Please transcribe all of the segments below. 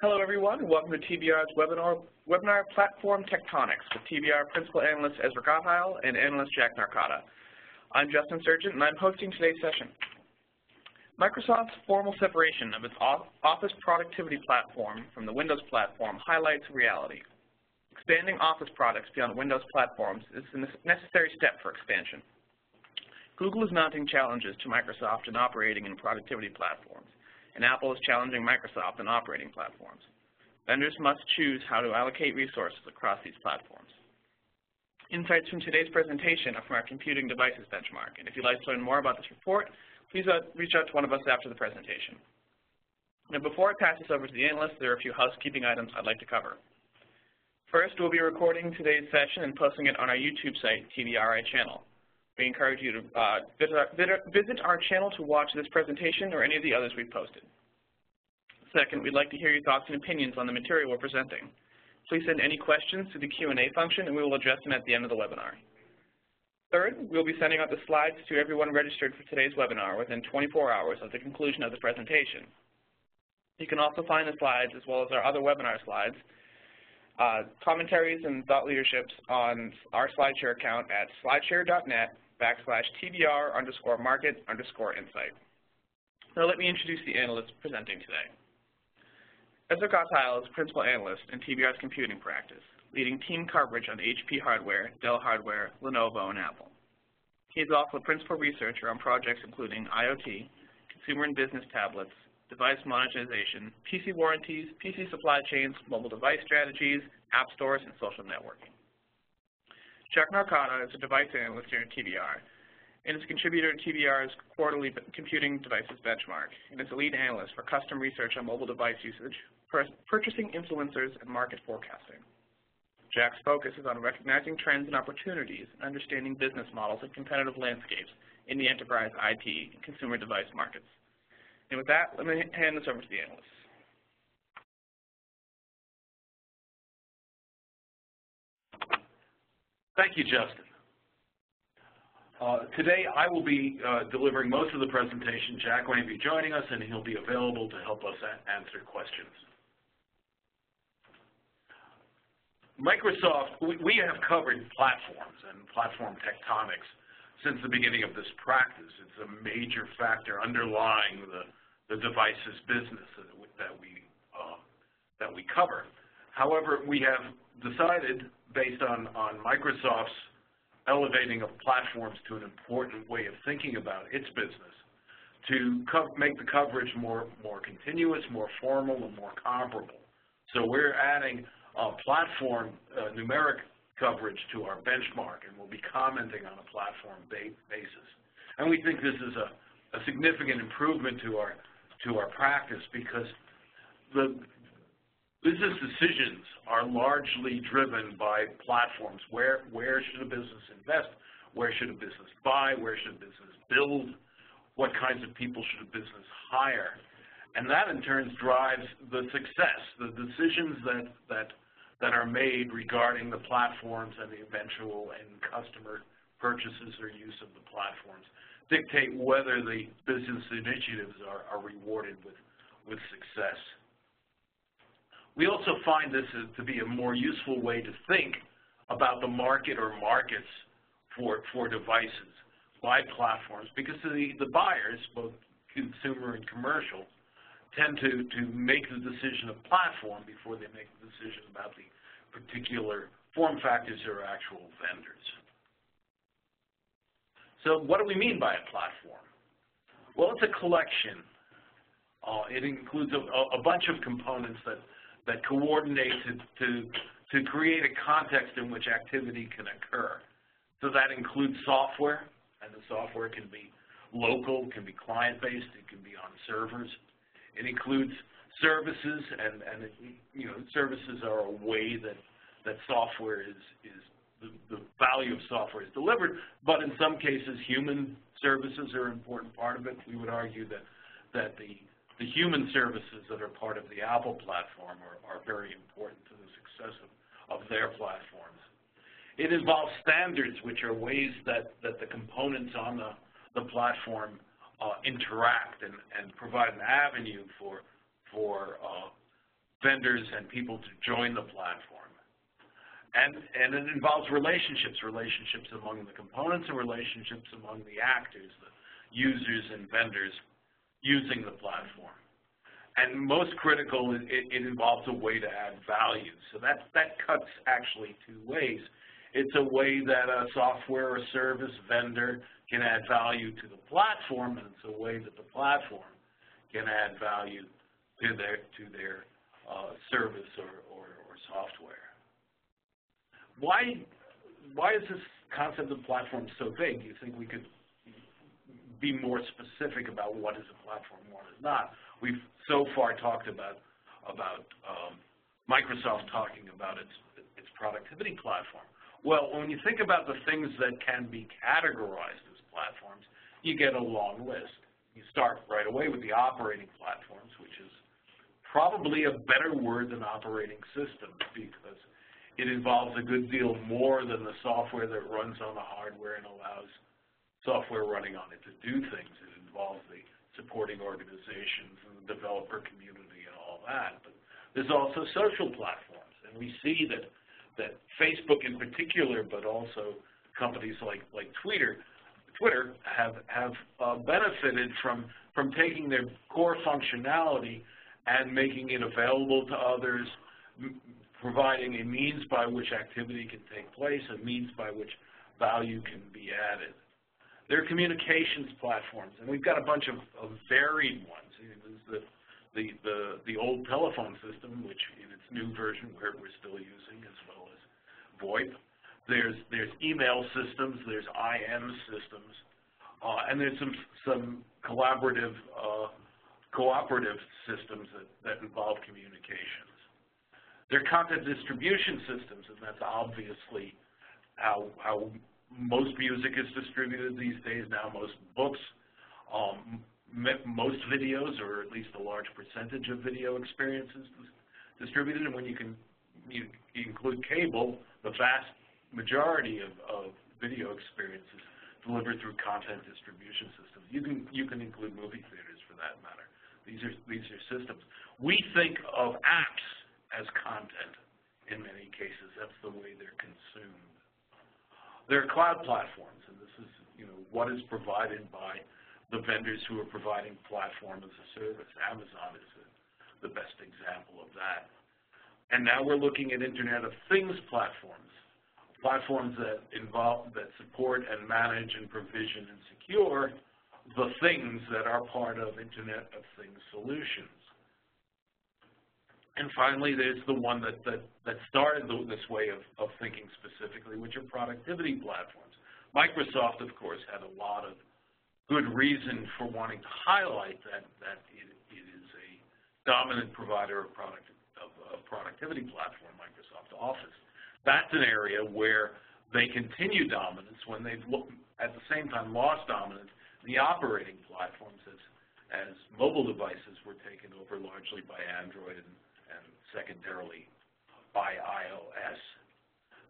Hello everyone, and welcome to TBR's webinar Platform Tectonics with TBR Principal Analyst Ezra Gottheil and Analyst Jack Narcotta. I'm Justin Sargent and I'm hosting today's session. Microsoft's formal separation of its Office productivity platform from the Windows platform highlights reality. Expanding Office products beyond Windows platforms is a necessary step for expansion. Google is mounting challenges to Microsoft in operating in productivity platforms, and Apple is challenging Microsoft in operating platforms. Vendors must choose how to allocate resources across these platforms. Insights from today's presentation are from our Computing Devices Benchmark, and if you'd like to learn more about this report, please reach out to one of us after the presentation. Now, before I pass this over to the analysts, there are a few housekeeping items I'd like to cover. First, we'll be recording today's session and posting it on our YouTube site, TBRI channel. We encourage you to visit our channel to watch this presentation or any of the others we've posted. Second, we'd like to hear your thoughts and opinions on the material we're presenting. Please send any questions to the Q&A function and we will address them at the end of the webinar. Third, we'll be sending out the slides to everyone registered for today's webinar within 24 hours of the conclusion of the presentation. You can also find the slides as well as our other webinar slides, commentaries and thought leaderships on our SlideShare account at slideshare.net/TBR_market_insight. Now let me introduce the analysts presenting today. Ezra Gottheil is Principal Analyst in TBR's computing practice, leading team coverage on HP hardware, Dell hardware, Lenovo, and Apple. He is also a Principal Researcher on projects including IoT, consumer and business tablets, device monetization, PC warranties, PC supply chains, mobile device strategies, app stores, and social networking. Jack Narcotta is a device analyst here at TBR and is a contributor to TBR's quarterly Computing Devices Benchmark and is a lead analyst for custom research on mobile device usage, purchasing influencers, and market forecasting. Jack's focus is on recognizing trends and opportunities and understanding business models and competitive landscapes in the enterprise IT and consumer device markets. And with that, let me hand this over to the analysts. Thank you, Justin. Today I will be delivering most of the presentation. Jack will be joining us and he'll be available to help us answer questions. Microsoft, we have covered platforms and platform tectonics since the beginning of this practice. It's a major factor underlying the devices business that we cover. However, we have decided, based on Microsoft's elevating of platforms to an important way of thinking about its business, to make the coverage more continuous, more formal, and more comparable. So we're adding platform numeric coverage to our benchmark, and we'll be commenting on a platform basis. And we think this is a significant improvement to our practice because the business decisions are largely driven by platforms. Where should a business invest? Where should a business buy? Where should a business build? What kinds of people should a business hire? And that in turn drives the success. The decisions that are made regarding the platforms and the eventual end customer purchases or use of the platforms dictate whether the business initiatives are rewarded with success. We also find this to be a more useful way to think about the market or markets for devices by platforms, because the buyers, both consumer and commercial, tend to make the decision of platform before they make the decision about the particular form factors or actual vendors. So what do we mean by a platform? Well, it's a collection. It includes a bunch of components that coordinate to create a context in which activity can occur. So that includes software, and the software can be local, can be client-based, it can be on servers. It includes services, and services are a way that software the value of software is delivered, but in some cases human services are an important part of it. We would argue that the human services that are part of the Apple platform are very important to the success of their platforms. It involves standards, which are ways that the components on the platform interact and provide an avenue for vendors and people to join the platform. And it involves relationships among the components and relationships among the actors, the users and vendors using the platform. And most critical, it involves a way to add value. So that cuts actually two ways. It's a way that a software or service vendor can add value to the platform, and it's a way that the platform can add value to their service or software. Why is this concept of platform so vague? Do you think we could be more specific about what is a platform and what is not? We've so far talked about Microsoft talking about its productivity platform. Well, when you think about the things that can be categorized as platforms, you get a long list. You start right away with the operating platforms, which is probably a better word than operating systems because it involves a good deal more than the software that runs on the hardware and allows software running on it to do things. It involves the supporting organizations and the developer community and all that. But there's also social platforms, and we see that Facebook in particular, but also companies like Twitter have benefited from taking their core functionality and making it available to others, providing a means by which activity can take place, a means by which value can be added. There are communications platforms, and we've got a bunch of varied ones. There's the old telephone system, which in its new version we're still using, as well as VoIP. There's email systems, there's IM systems, and there's some collaborative, cooperative systems that involve communications. There are content distribution systems, and that's obviously how most music is distributed these days now, most books, most videos, or at least a large percentage of video experiences distributed. And when you include cable, the vast majority of video experiences delivered through content distribution systems. You can include movie theaters for that matter. These are systems. We think of apps as content in many cases. That's the way they're consumed. There are cloud platforms, and this is what is provided by the vendors who are providing platform as a service. Amazon is the best example of that. And now we're looking at Internet of Things platforms that support and manage and provision and secure the things that are part of Internet of Things solutions. And finally, there's the one that started this way of thinking specifically, which are productivity platforms. Microsoft, of course, had a lot of good reason for wanting to highlight that it is a dominant provider of productivity platform, Microsoft Office. That's an area where they continue dominance when they've at the same time lost dominance in the operating platforms as mobile devices were taken over largely by Android and secondarily by iOS.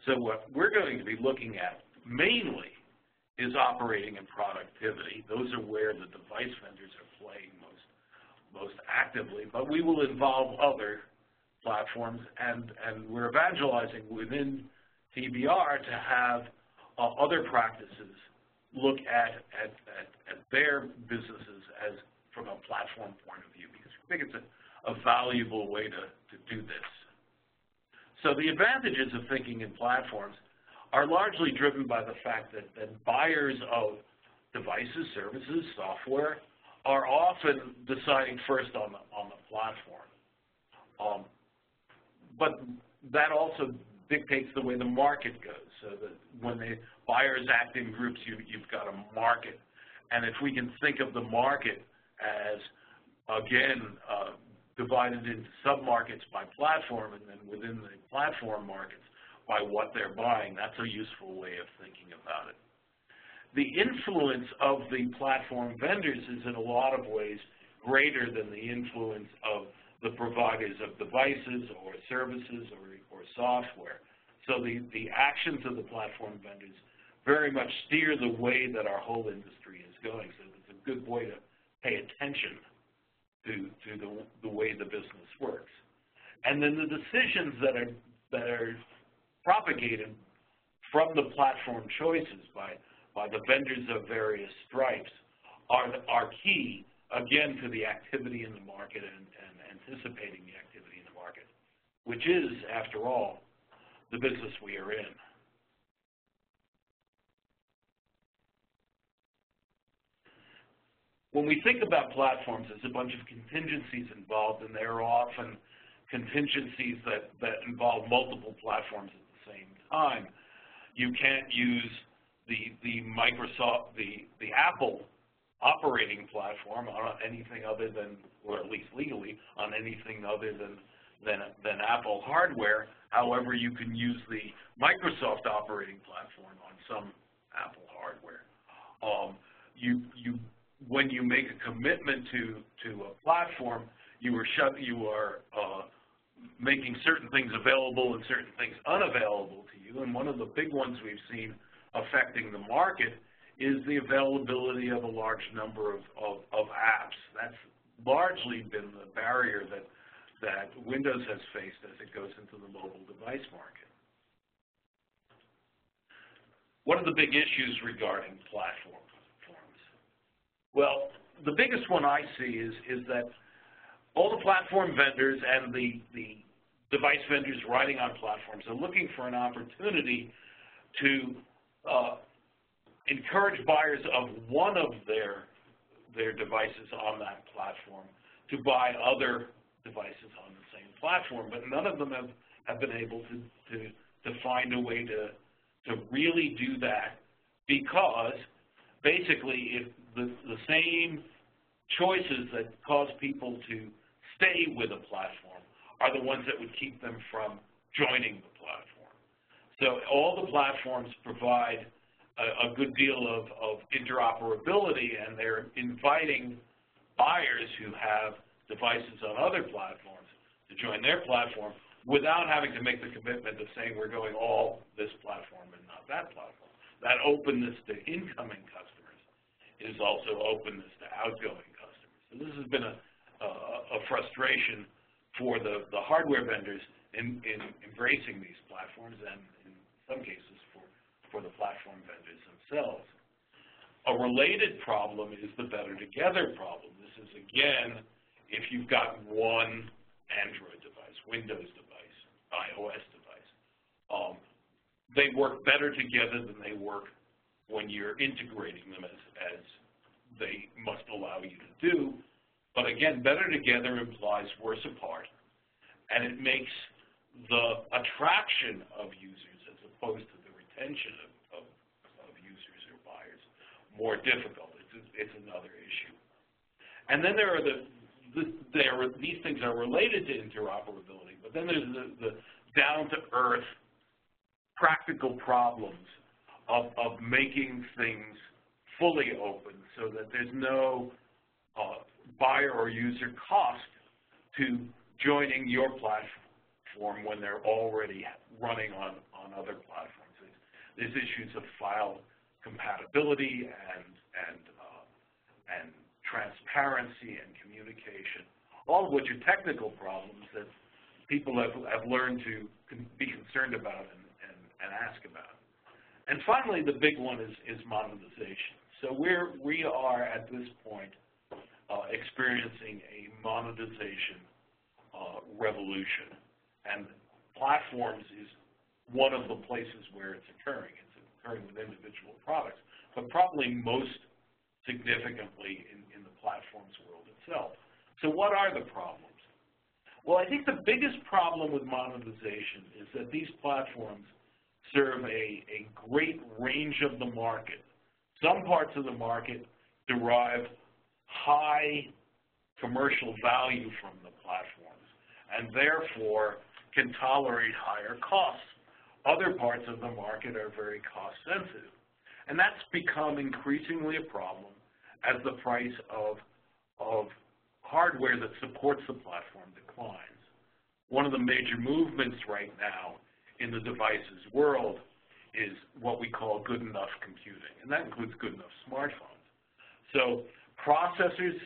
So what we're going to be looking at mainly is operating and productivity. Those are where the device vendors are playing most actively, but we will involve other platforms, and we're evangelizing within TBR to have other practices look at their businesses as from a platform point of view, because we think it's a valuable way to do this. So the advantages of thinking in platforms are largely driven by the fact that buyers of devices, services, software are often deciding first on the platform. But that also dictates the way the market goes, so that when the buyers act in groups, you've got a market. And if we can think of the market as, again, divided into sub-markets by platform, and then within the platform markets by what they're buying, that's a useful way of thinking about it. The influence of the platform vendors is in a lot of ways greater than the influence of the providers of devices or services or software. So the actions of the platform vendors very much steer the way that our whole industry is going. So it's a good way to pay attention to the way the business works. And then the decisions that are propagated from the platform choices by the vendors of various stripes are key, again, to the activity in the market and anticipating the activity in the market, which is, after all, the business we are in. When we think about platforms, there's a bunch of contingencies involved, and there are often contingencies that involve multiple platforms at the same time. You can't use the Microsoft, the Apple operating platform on anything other than, or at least legally, on anything other than Apple hardware. However, you can use the Microsoft operating platform on some Apple hardware. When you make a commitment to a platform, you are making certain things available and certain things unavailable to you. And one of the big ones we've seen affecting the market is the availability of a large number of apps. That's largely been the barrier that Windows has faced as it goes into the mobile device market. What are the big issues regarding platforms? Well, the biggest one I see is that all the platform vendors and the device vendors riding on platforms are looking for an opportunity to encourage buyers of one of their devices on that platform to buy other devices on the same platform, but none of them have been able to find a way to really do that, because basically if the same choices that cause people to stay with a platform are the ones that would keep them from joining the platform. So all the platforms provide a good deal of interoperability, and they're inviting buyers who have devices on other platforms to join their platform without having to make the commitment of saying we're going all this platform and not that platform. That openness to incoming customers is also openness to outgoing customers. So this has been a frustration for the hardware vendors in embracing these platforms, and in some cases for the platform vendors themselves. A related problem is the better together problem. This is, again, if you've got one Android device, Windows device, iOS device, they work better together than they work when you're integrating them as they must allow you to do. But again, better together implies worse apart, and it makes the attraction of users as opposed to the retention of users or buyers more difficult. It's another issue. And then there are these things are related to interoperability, but then there's the down-to-earth practical problems of making things fully open so that there's no buyer or user cost to joining your platform when they're already running on other platforms. There's issues of file compatibility and transparency and communication, all of which are technical problems that people have learned to be concerned about and ask about. And finally, the big one is monetization. So we are at this point experiencing a monetization revolution, and platforms is one of the places where it's occurring. It's occurring with individual products, but probably most significantly in the platforms world itself. So what are the problems? Well, I think the biggest problem with monetization is that these platforms serve a great range of the market. Some parts of the market derive high commercial value from the platforms and therefore can tolerate higher costs. Other parts of the market are very cost sensitive. And that's become increasingly a problem as the price of hardware that supports the platform declines. One of the major movements right now in the devices world is what we call good enough computing, and that includes good enough smartphones. So processors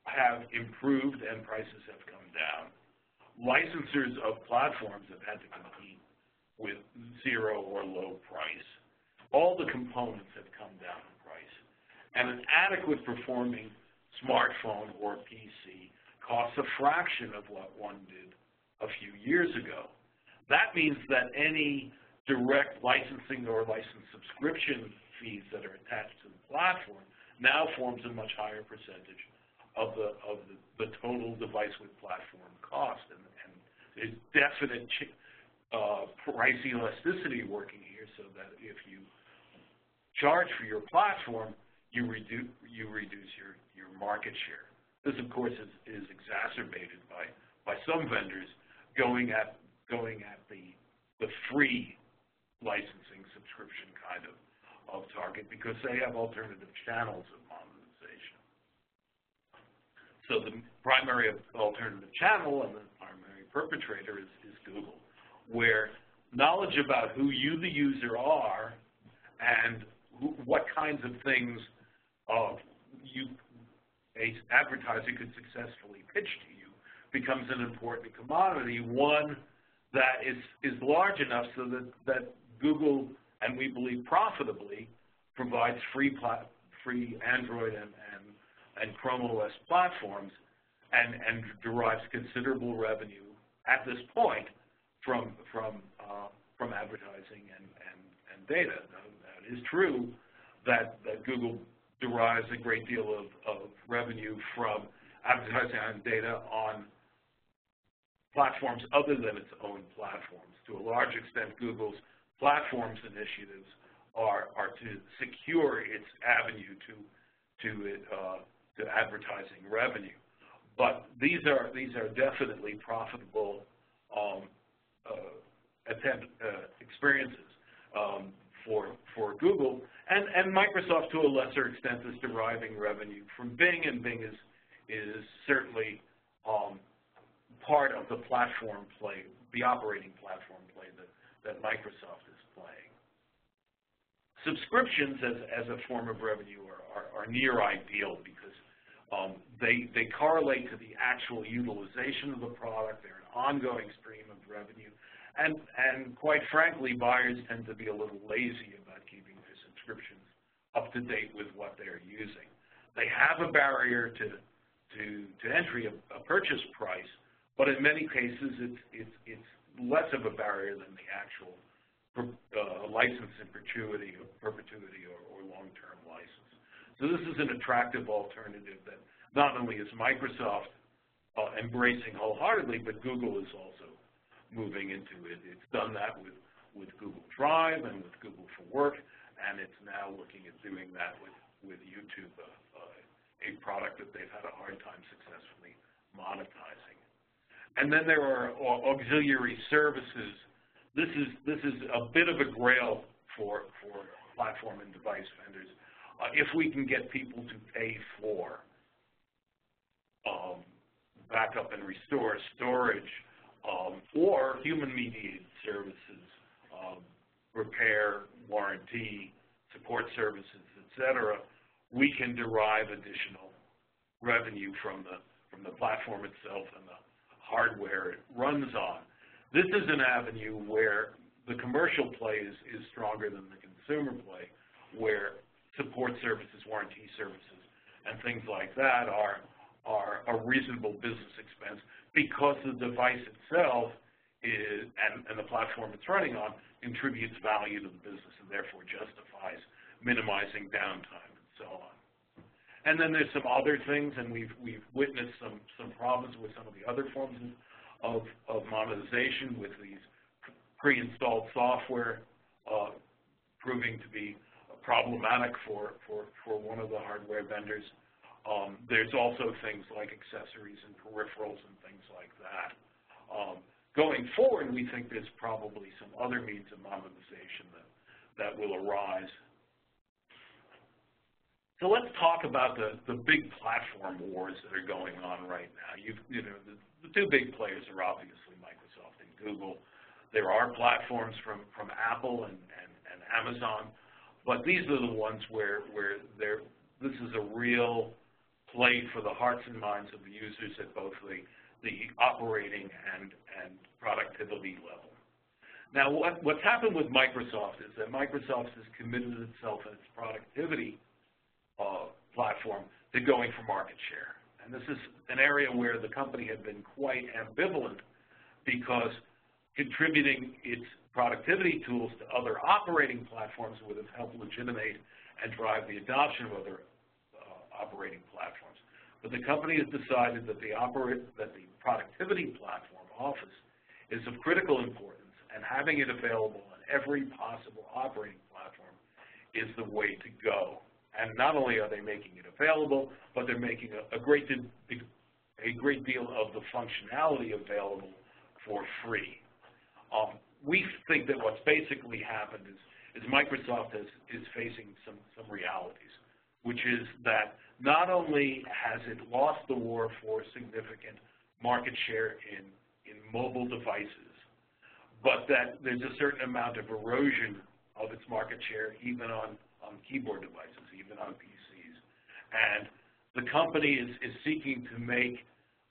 have improved and prices have come down. licensors of platforms have had to compete with zero or low price. All the components have come down in price. And an adequate performing smartphone or PC costs a fraction of what one did a few years ago. That means that any direct licensing or license subscription fees that are attached to the platform now forms a much higher percentage of the total device with platform cost. And there's definite price elasticity working here, so that if you charge for your platform, you reduce your market share. This, of course, is exacerbated by some vendors going at the free licensing subscription kind of target, because they have alternative channels of monetization. So the primary alternative channel and the primary perpetrator is Google, where knowledge about who you, the user, are and what kinds of things a advertiser could successfully pitch to you becomes an important commodity, one that is large enough so that Google, and we believe profitably, provides free Android and Chrome OS platforms and derives considerable revenue at this point from advertising and data. Now, it is true that Google derives a great deal of revenue from advertising and data on platforms other than its own platforms. To a large extent, Google's platforms initiatives are to secure its avenue to advertising revenue. But these are definitely profitable experiences for Google, and Microsoft to a lesser extent is deriving revenue from Bing, and Bing is certainly part of the platform play, the operating platform play that Microsoft is playing. Subscriptions as a form of revenue are near ideal because they correlate to the actual utilization of the product. They're an ongoing stream of revenue. And quite frankly, buyers tend to be a little lazy about keeping their subscriptions up to date with what they're using. They have a barrier to entry, a purchase price, but in many cases it's less of a barrier than the actual license in perpetuity or long-term license. So this is an attractive alternative that not only is Microsoft embracing wholeheartedly, but Google is also moving into it. It's done that with Google Drive and with Google for Work, and it's now looking at doing that with YouTube, a product that they've had a hard time successfully monetizing. And then there are auxiliary services. This is a bit of a grail for platform and device vendors. If we can get people to pay for backup and restore, storage, or human-mediated services, repair, warranty, support services, etc., we can derive additional revenue from the platform itself and the hardware it runs on. This is an avenue where the commercial play is stronger than the consumer play, where support services, warranty services, and things like that are a reasonable business expense because the device itself is, and the platform it's running on contributes value to the business and therefore justifies minimizing downtime and so on. And then there's some other things, and we've witnessed some problems with some of the other forms of monetization with these pre-installed software proving to be problematic for one of the hardware vendors. There's also things like accessories and peripherals and things like that. Going forward, we think there's probably some other means of monetization that will arise. So let's talk about the big platform wars that are going on right now. The two big players are obviously Microsoft and Google. There are platforms from Apple and Amazon, but these are the ones where this is a real play for the hearts and minds of the users at both the operating and productivity level. Now, what's happened with Microsoft is that Microsoft has committed itself and its productivity platform to going for market share. And this is an area where the company had been quite ambivalent, because contributing its productivity tools to other operating platforms would have helped legitimate and drive the adoption of other operating platforms. But the company has decided that the productivity platform, Office, is of critical importance, and having it available on every possible operating platform is the way to go. And not only are they making it available, but they're making a great deal of the functionality available for free. We think that what's basically happened is Microsoft is facing some realities, which is that not only has it lost the war for significant market share in mobile devices, but that there's a certain amount of erosion of its market share even on keyboard devices, even on PCs. And the company is seeking to make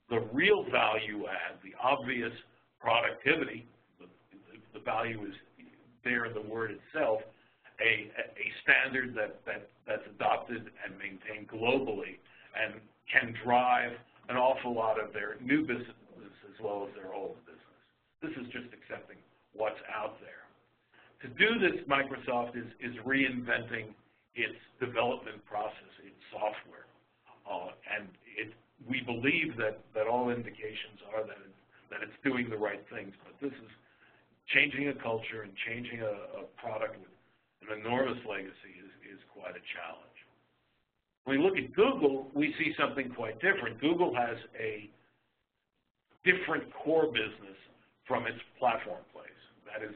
the real value add, the obvious productivity, the value is there in the word itself, a standard that's adopted and maintained globally and can drive an awful lot of their new business as well as their old business. This is just accepting what's out there. To do this, Microsoft is reinventing its development process, its software, and we believe that all indications are that it's doing the right things. But this is changing a culture and changing a product with an enormous legacy is quite a challenge. When we look at Google, we see something quite different. Google has a different core business from its platform plays. That is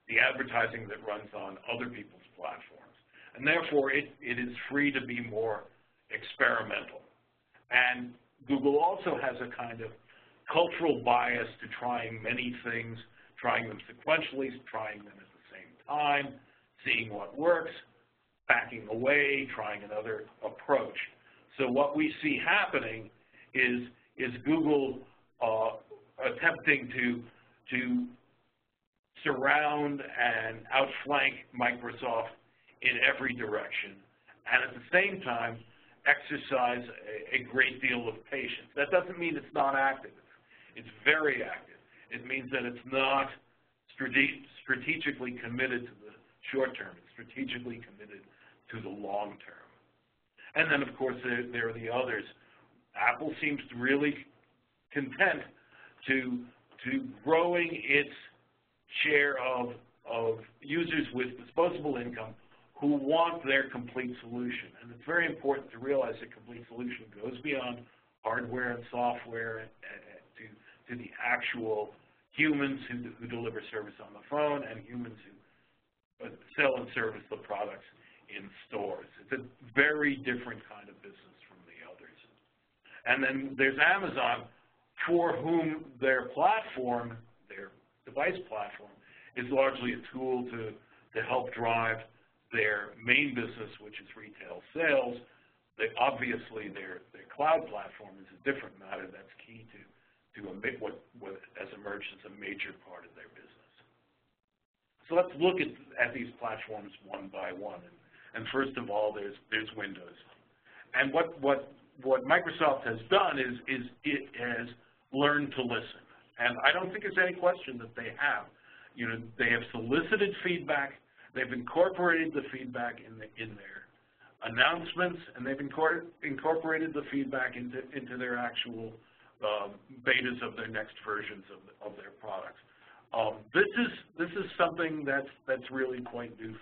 the advertising that runs on other people's platforms. And therefore, it is free to be more experimental. And Google also has a kind of cultural bias to trying many things, trying them sequentially, trying them at the same time, seeing what works, backing away, trying another approach. So what we see happening is Google attempting to surround and outflank Microsoft in every direction, and at the same time exercise a great deal of patience. That doesn't mean it's not active. It's very active. It means that it's not strategically committed to the short term. It's strategically committed to the long term. And then, of course, there are the others. Apple seems really content to growing its share of users with disposable income who want their complete solution. And it's very important to realize that complete solution goes beyond hardware and software to the actual humans who deliver service on the phone and humans who sell and service the products in stores. It's a very different kind of business from the others. And then there's Amazon, for whom their platform, their device platform, is largely a tool to help drive their main business, which is retail sales. Obviously, their cloud platform is a different matter that's key to what has emerged as a major part of their business. So let's look at these platforms one by one. And first of all, there's Windows. And what Microsoft has done is it has learned to listen. And I don't think there's any question that they have. You know, they have solicited feedback. They've incorporated the feedback in their announcements, and they've incorporated the feedback into their actual betas of their next versions of their products. This is something that's really quite new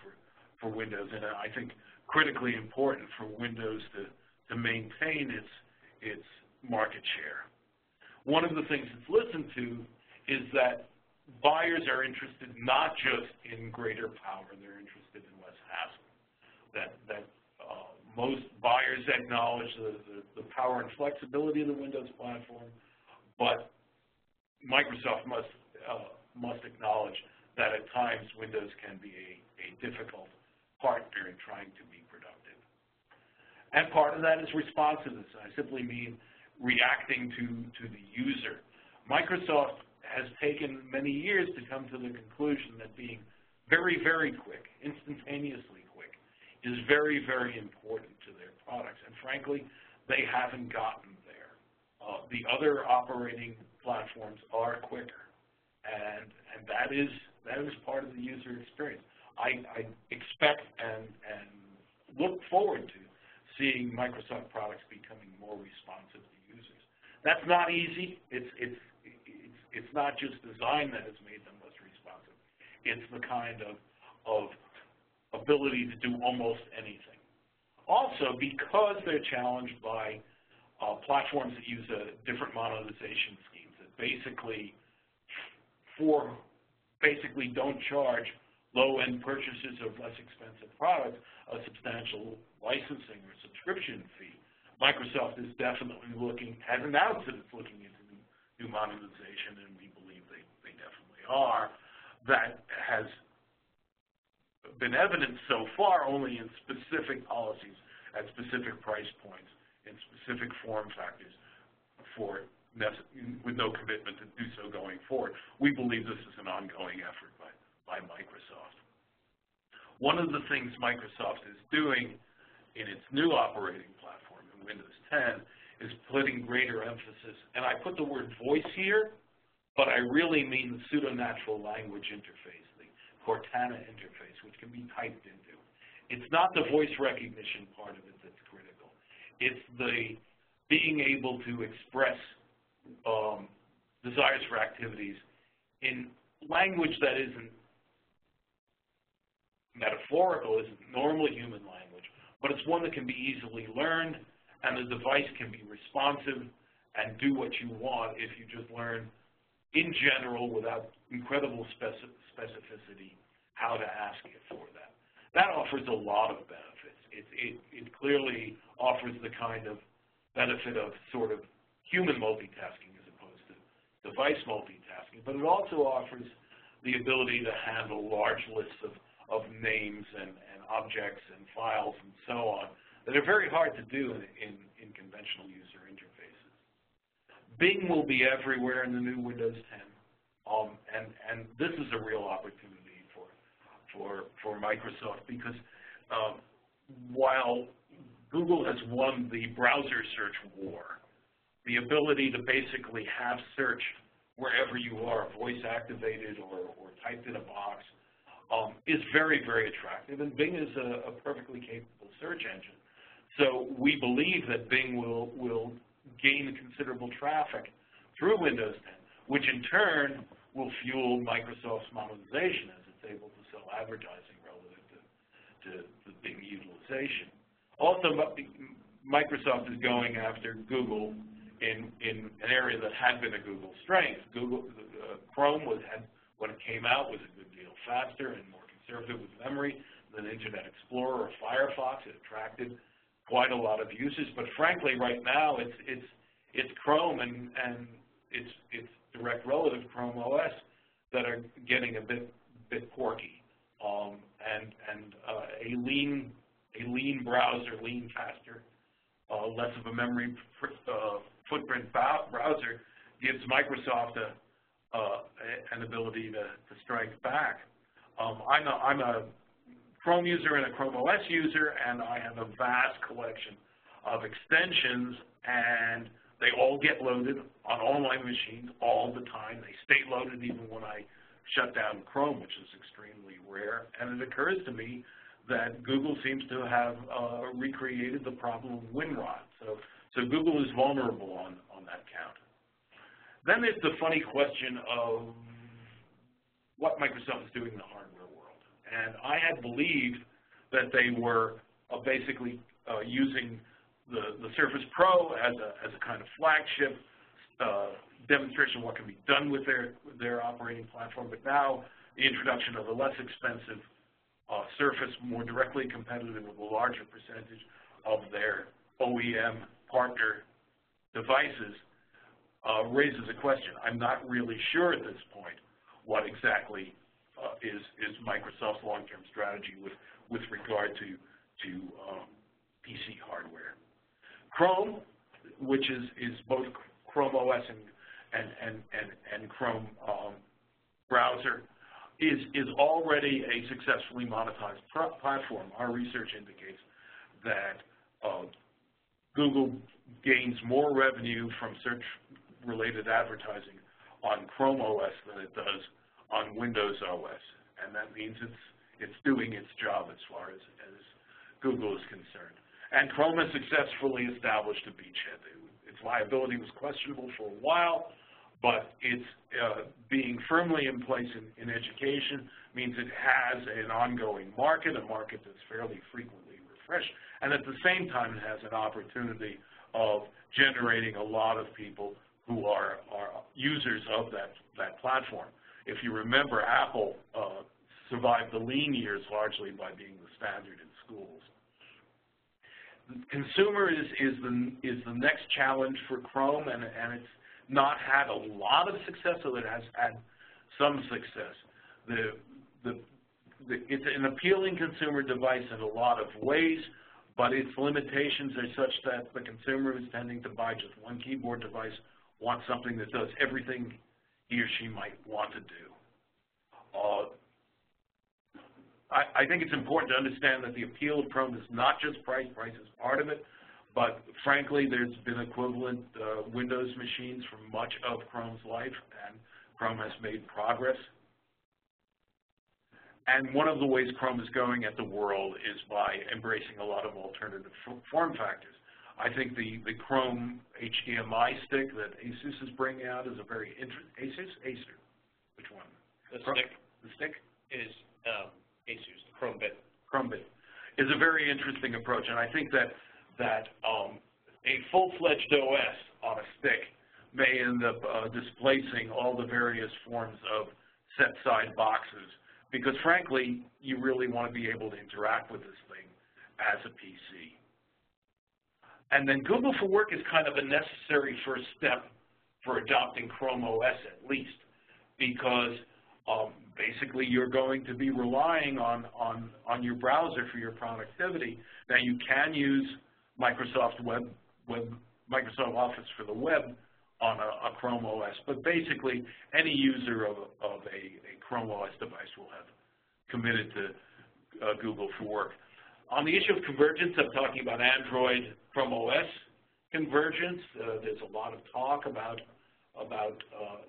for Windows, and I think critically important for Windows to maintain its market share. One of the things it's listened to is that buyers are interested not just in greater power, they're interested in less hassle. That most buyers acknowledge the power and flexibility of the Windows platform, but Microsoft must acknowledge that at times Windows can be a difficult partner in trying to be productive. And part of that is responsiveness. I simply mean reacting to the user. Microsoft has taken many years to come to the conclusion that being very, very quick, instantaneously quick, is very, very important to their products. And frankly, they haven't gotten there. The other operating platforms are quicker, and that is part of the user experience. I expect and look forward to seeing Microsoft products becoming more responsive to users. That's not easy. It's not just design that has made them less responsive. It's the kind of ability to do almost anything. Also, because they're challenged by platforms that use different monetization schemes that basically don't charge low-end purchases of less expensive products a substantial licensing or subscription fee. Microsoft is definitely has announced that it's looking into new monetization, and we believe they definitely are. That has been evident so far only in specific policies at specific price points in specific form factors with no commitment to do so going forward. We believe this is an ongoing effort by Microsoft. One of the things Microsoft is doing in its new operating platform in Windows 10 is putting greater emphasis, and I put the word voice here, but I really mean the pseudo-natural language interface, the Cortana interface, which can be typed into. It's not the voice recognition part of it that's critical. It's the being able to express desires for activities in language that isn't metaphorical, isn't normal human language, but it's one that can be easily learned, and the device can be responsive and do what you want if you just learn in general without incredible specificity how to ask it for that. That offers a lot of benefits. It clearly offers the kind of benefit of sort of human multitasking as opposed to device multitasking, but it also offers the ability to handle large lists of names and objects and files and so on that are very hard to do in conventional user interfaces. Bing will be everywhere in the new Windows 10, and this is a real opportunity for Microsoft because while Google has won the browser search war, the ability to basically have search wherever you are, voice activated or typed in a box, is very, very attractive, and Bing is a perfectly capable search engine. So we believe that Bing will gain considerable traffic through Windows 10, which in turn will fuel Microsoft's monetization as it's able to sell advertising relative to the Bing utilization. Also, Microsoft is going after Google in an area that had been a Google strength. Chrome when it came out, was a good deal faster and more conservative with memory than Internet Explorer or Firefox. It attracted quite a lot of users, but frankly, right now it's Chrome and its direct relative Chrome OS that are getting a bit porky, and a lean browser, lean faster, less of a memory footprint browser gives Microsoft an ability to strike back. I'm a Chrome user and a Chrome OS user, and I have a vast collection of extensions, and they all get loaded on all my machines all the time. They stay loaded even when I shut down Chrome, which is extremely rare. And it occurs to me that Google seems to have recreated the problem of WinRot. So Google is vulnerable on that count. Then there's the funny question of what Microsoft is doing in the hardware world. And I had believed that they were basically using the Surface Pro as a kind of flagship demonstration of what can be done with their operating platform. But now the introduction of a less expensive Surface, more directly competitive with a larger percentage of their OEM partner devices, raises a question. I'm not really sure at this point what exactly is Microsoft's long-term strategy with regard to PC hardware. Chrome, which is both Chrome OS and Chrome browser, is already a successfully monetized platform. Our research indicates that Google gains more revenue from search-related advertising on Chrome OS than it does on Windows OS, and that means it's doing its job as far as Google is concerned. And Chrome has successfully established a beachhead. Its viability was questionable for a while, but it's being firmly in place in education means it has an ongoing market, a market that's fairly frequently refreshed, and at the same time it has an opportunity of generating a lot of people who are users of that platform. If you remember, Apple survived the lean years largely by being the standard in schools. Consumer is the next challenge for Chrome, and it's not had a lot of success, so it has had some success. It's an appealing consumer device in a lot of ways, but its limitations are such that the consumer who's tending to buy just one keyboard device wants something that does everything he or she might want to do. I think it's important to understand that the appeal of Chrome is not just price. Price is part of it, but frankly, there's been equivalent Windows machines for much of Chrome's life, and Chrome has made progress. And one of the ways Chrome is going at the world is by embracing a lot of alternative form factors. I think the Chrome HDMI stick that Asus is bringing out is a very interesting. Acer? Which one? The stick. The stick? Is Asus, the Chrome bit. Chrome bit is a very interesting approach, and I think that a full-fledged OS on a stick may end up displacing all the various forms of set-side boxes, because frankly, you really want to be able to interact with this thing as a PC. And then Google for Work is kind of a necessary first step for adopting Chrome OS at least, because basically you're going to be relying on your browser for your productivity. Now you can use Microsoft Office for the web on a Chrome OS, but basically any user of a Chrome OS device will have committed to Google for Work. On the issue of convergence, I'm talking about Android Chrome OS convergence. There's a lot of talk about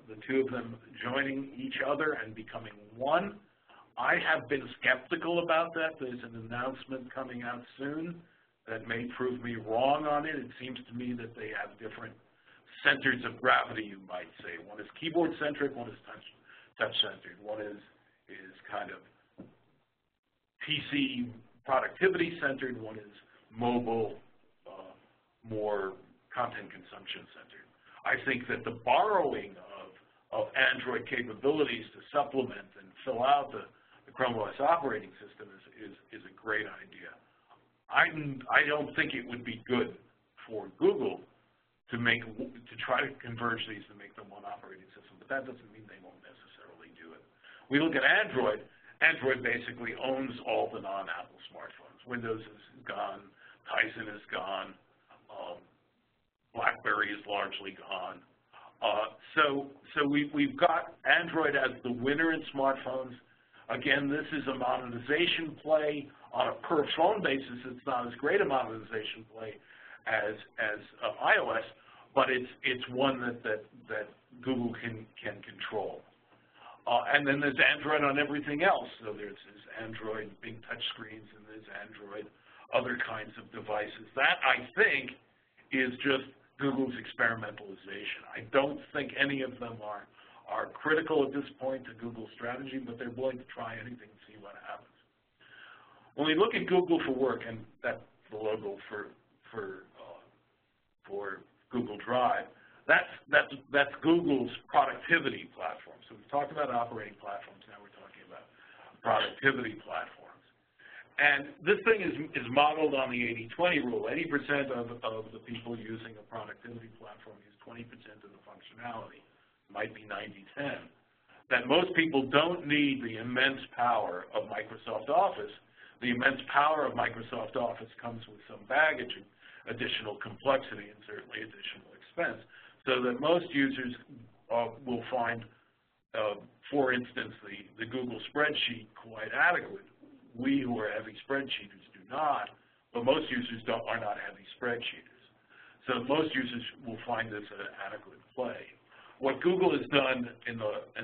the two of them joining each other and becoming one. I have been skeptical about that. There's an announcement coming out soon that may prove me wrong on it. It seems to me that they have different centers of gravity, you might say. One is keyboard-centric, one is touch-centered. One is kind of PC productivity-centered, one is mobile, more content consumption-centered. I think that the borrowing of Android capabilities to supplement and fill out the Chrome OS operating system is a great idea. I don't think it would be good for Google to try to converge these and make them one operating system, but that doesn't mean they won't necessarily do it. We look at Android. Android basically owns all the non-Apple smartphones. Windows is gone, Tizen is gone, BlackBerry is largely gone. So we've got Android as the winner in smartphones. Again, this is a monetization play. On a per phone basis, it's not as great a monetization play as iOS, but it's one that Google can control. And then there's Android on everything else. So there's Android big touch screens, and there's Android other kinds of devices. That, I think, is just Google's experimentalization. I don't think any of them are critical at this point to Google's strategy, but they're willing to try anything and see what happens. When we look at Google for Work, and that's the logo for Google Drive, that's Google's productivity platform. So we've talked about operating platforms, now we're talking about productivity platforms. And this thing is modeled on the 80-20 rule. 80% of the people using a productivity platform use 20% of the functionality. It might be 90-10. That most people don't need the immense power of Microsoft Office, the immense power of Microsoft Office comes with some baggage and additional complexity and certainly additional expense, so that most users will find, for instance, the Google spreadsheet quite adequate. We who are heavy spreadsheeters do not, but most users are not heavy spreadsheeters. So most users will find this an adequate play. What Google has done in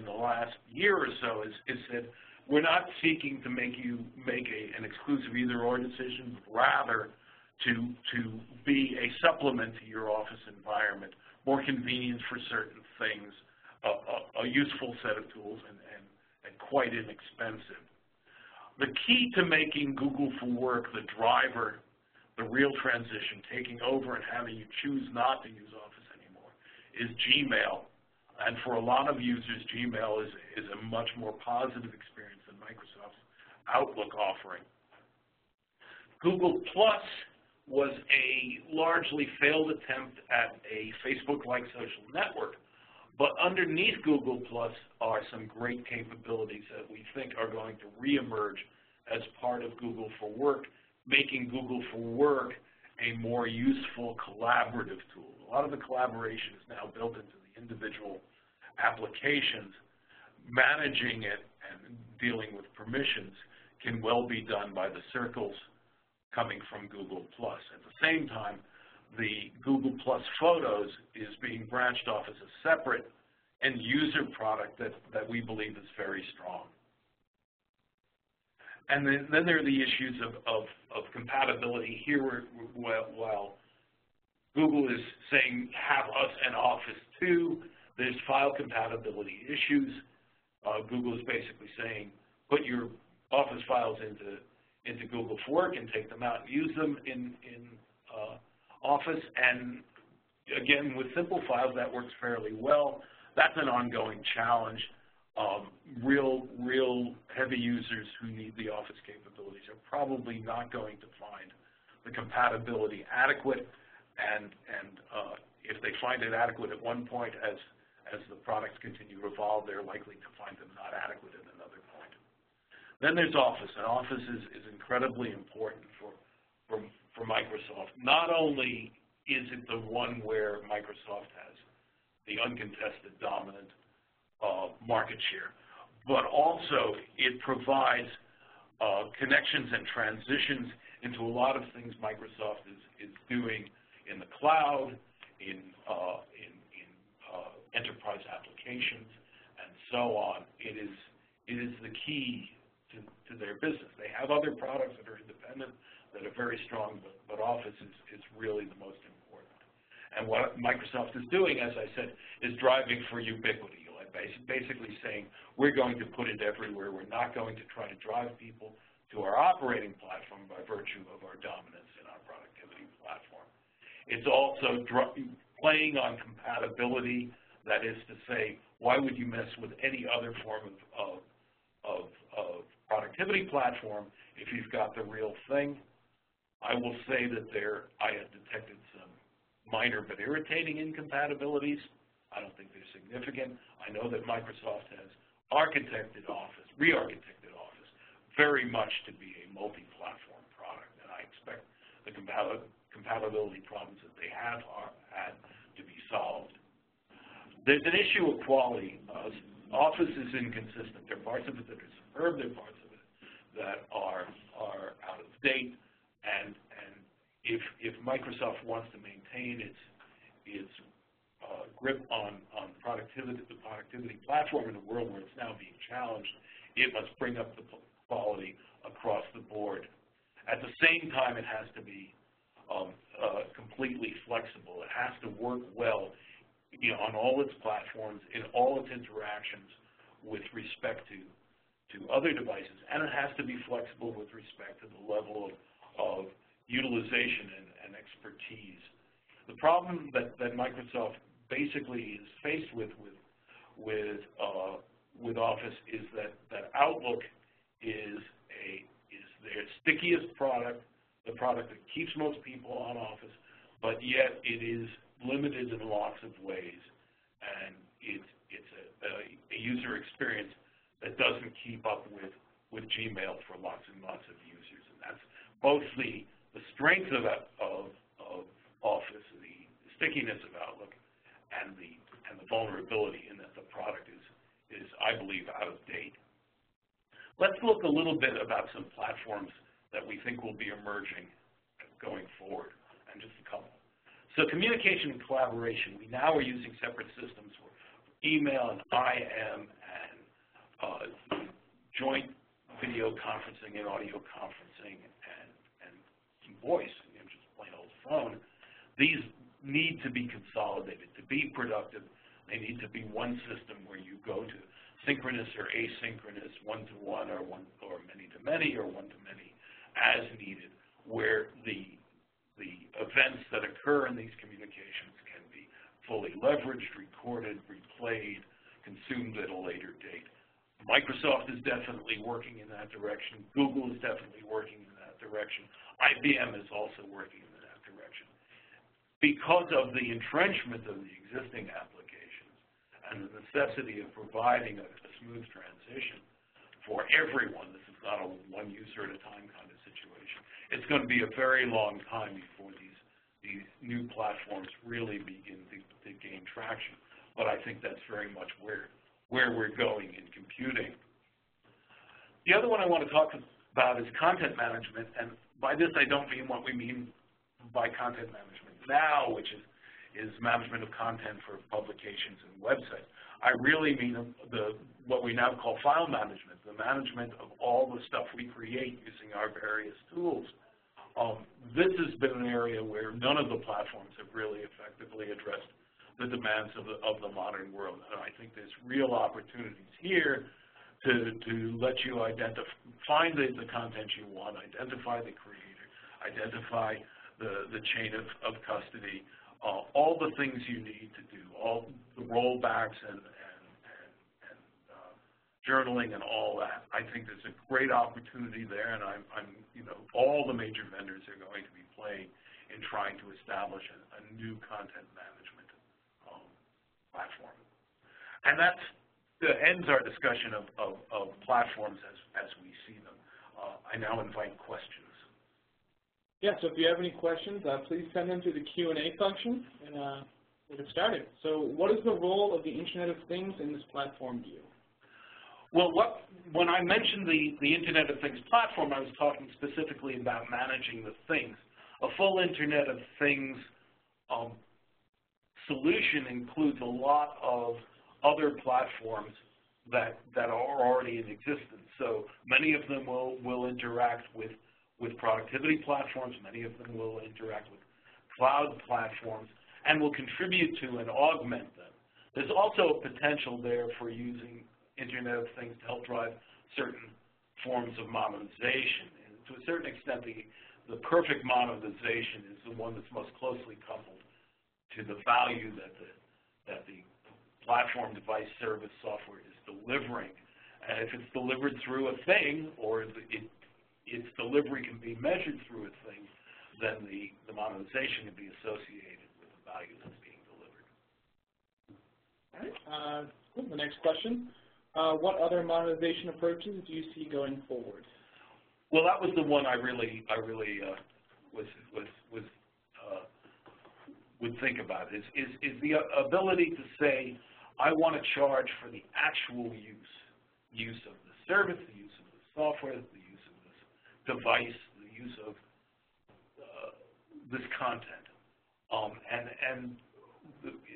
the last year or so is said, we're not seeking to make you make an exclusive either-or decision, rather to be a supplement to your office environment, more convenient for certain things, a useful set of tools, and quite inexpensive. The key to making Google for Work the driver, the real transition, taking over and having you choose not to use Office anymore, is Gmail. And for a lot of users, Gmail is a much more positive experience than Microsoft's Outlook offering. Google Plus was a largely failed attempt at a Facebook-like social network, but underneath Google Plus are some great capabilities that we think are going to reemerge as part of Google for Work, making Google for Work a more useful collaborative tool. A lot of the collaboration is now built into the individual applications. Managing it and dealing with permissions can well be done by the circles coming from Google Plus. At the same time, the Google Plus Photos is being branched off as a separate end-user product that we believe is very strong. And then there are the issues of compatibility. Here, while Google is saying, have us and Office too, there's file compatibility issues. Google is basically saying, put your Office files into Google for Work and take them out and use them in Office. And again, with simple files, that works fairly well. That's an ongoing challenge. Real heavy users who need the Office capabilities are probably not going to find the compatibility adequate, and if they find it adequate at one point, as the products continue to evolve, they're likely to find them not adequate at another point. Then there's Office, and Office is incredibly important for Microsoft. Not only is it the one where Microsoft has the uncontested dominant market share, but also it provides connections and transitions into a lot of things Microsoft is doing in the cloud, in enterprise applications, and so on. It is the key to their business. They have other products that are independent, that are very strong, but Office is really the most important. And what Microsoft is doing, as I said, is driving for ubiquity. Basically saying, we're going to put it everywhere. We're not going to try to drive people to our operating platform by virtue of our dominance in our productivity platform. It's also playing on compatibility. That is to say, why would you mess with any other form of productivity platform if you've got the real thing? I will say that I have detected some minor but irritating incompatibilities. I don't think they're significant. I know that Microsoft has re-architected Office very much to be a multi-platform product, and I expect the compatibility problems that they have had to be solved. There's an issue of quality. Office is inconsistent. There are parts of it that are superb. There are parts of it that are out of date, and if Microsoft wants to maintain its grip on the productivity platform in a world where it's now being challenged, it must bring up the quality across the board. At the same time, it has to be completely flexible. It has to work well on all its platforms, in all its interactions with respect to other devices, and it has to be flexible with respect to the level of utilization and expertise. The problem that Microsoft basically is faced with Office is that Outlook is their stickiest product, the product that keeps most people on Office, but yet it is limited in lots of ways, and it's a user experience that doesn't keep up with Gmail for lots and lots of users. both the strength of Office, the stickiness of Outlook, and the vulnerability in that the product is I believe out of date. Let's look a little bit about some platforms that we think will be emerging going forward, and just a couple. So communication and collaboration, we now are using separate systems for email and IM and joint video conferencing and audio conferencing and voice, just plain old phone. These need to be consolidated. To be productive, they need to be one system where you go to synchronous or asynchronous, one-to-one or many-to-many or one-to-many as needed, where the events that occur in these communications can be fully leveraged, recorded, replayed, consumed at a later date. Microsoft is definitely working in that direction. Google is definitely working in that direction. IBM is also working in that direction. Because of the entrenchment of the existing applications and the necessity of providing a smooth transition for everyone, this is not a one user at a time kind of situation. It's going to be a very long time before these new platforms really begin to gain traction. But I think that's very much where we're going in computing. The other one I want to talk about is content management, and by this I don't mean what we mean by content management now, which is management of content for publications and websites. I really mean what we now call file management, the management of all the stuff we create using our various tools. This has been an area where none of the platforms have really effectively addressed the demands of the modern world. And I think there's real opportunities here to let you find the content you want, identify the creator, identify the chain of custody, all the things you need to do, all the rollbacks and journaling and all that. I think there's a great opportunity there, and all the major vendors are going to be playing in trying to establish a new content management platform. And that ends our discussion of platforms as we see them. I now invite questions. Yeah, so if you have any questions, please send them to the Q&A function, and we'll get started. So what is the role of the Internet of Things in this platform view? Well, when I mentioned the Internet of Things platform, I was talking specifically about managing the things. A full Internet of Things solution includes a lot of other platforms that are already in existence. So many of them will interact with productivity platforms, many of them will interact with cloud platforms, and will contribute to and augment them. There's also a potential there for using Internet of Things to help drive certain forms of monetization. And to a certain extent, the perfect monetization is the one that's most closely coupled to the value that the platform, device, service, software is delivering. And if it's delivered through a thing, or its delivery can be measured through a thing, then the monetization can be associated with the value that's being delivered. All right. The next question. What other monetization approaches do you see going forward? Well, that was the one I really would think about is the ability to say, I want to charge for the actual use of the service, the use of the software, the use of this device, the use of this content.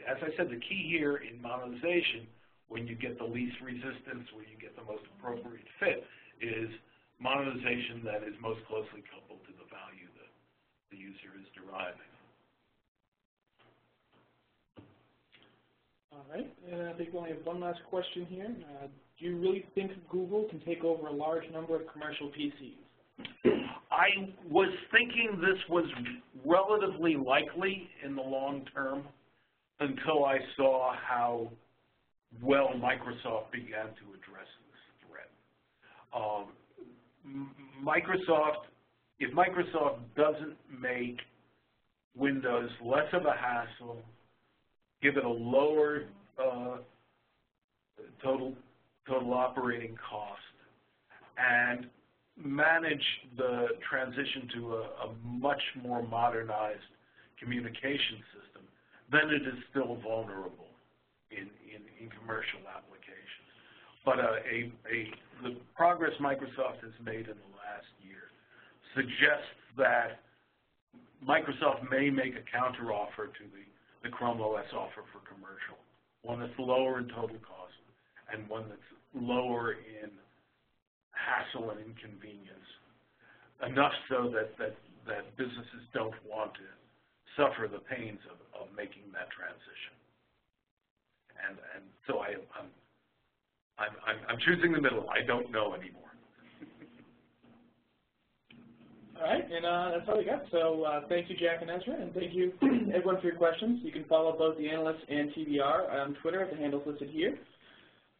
As I said, the key here in monetization, when you get the least resistance, where you get the most appropriate fit, is monetization that is most closely coupled to the value that the user is deriving. All right, and I think we only have one last question here. Do you really think Google can take over a large number of commercial PCs? I was thinking this was relatively likely in the long term until I saw how well Microsoft began to address this threat. If Microsoft doesn't make Windows less of a hassle, give it a lower total operating cost, and manage the transition to a much more modernized communication system, then it is still vulnerable in commercial applications. But the progress Microsoft has made in the last year suggests that Microsoft may make a counteroffer to the Chrome OS offer for commercial, one that's lower in total cost and one that's lower in hassle and inconvenience, enough so that businesses don't want to suffer the pains of making that transition. And so I'm choosing the middle. I don't know anymore. All right, and that's all we got. So thank you, Jack and Ezra, and thank you, everyone, for your questions. You can follow both the Analyst and TBR on Twitter at the handles listed here.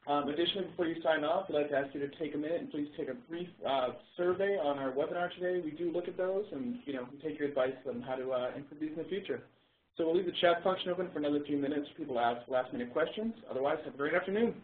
Additionally, before you sign off, I'd like to ask you to take a minute and please take a brief survey on our webinar today. We do look at those and, we take your advice on how to improve these in the future. So we'll leave the chat function open for another few minutes for people to ask last-minute questions. Otherwise, have a great afternoon.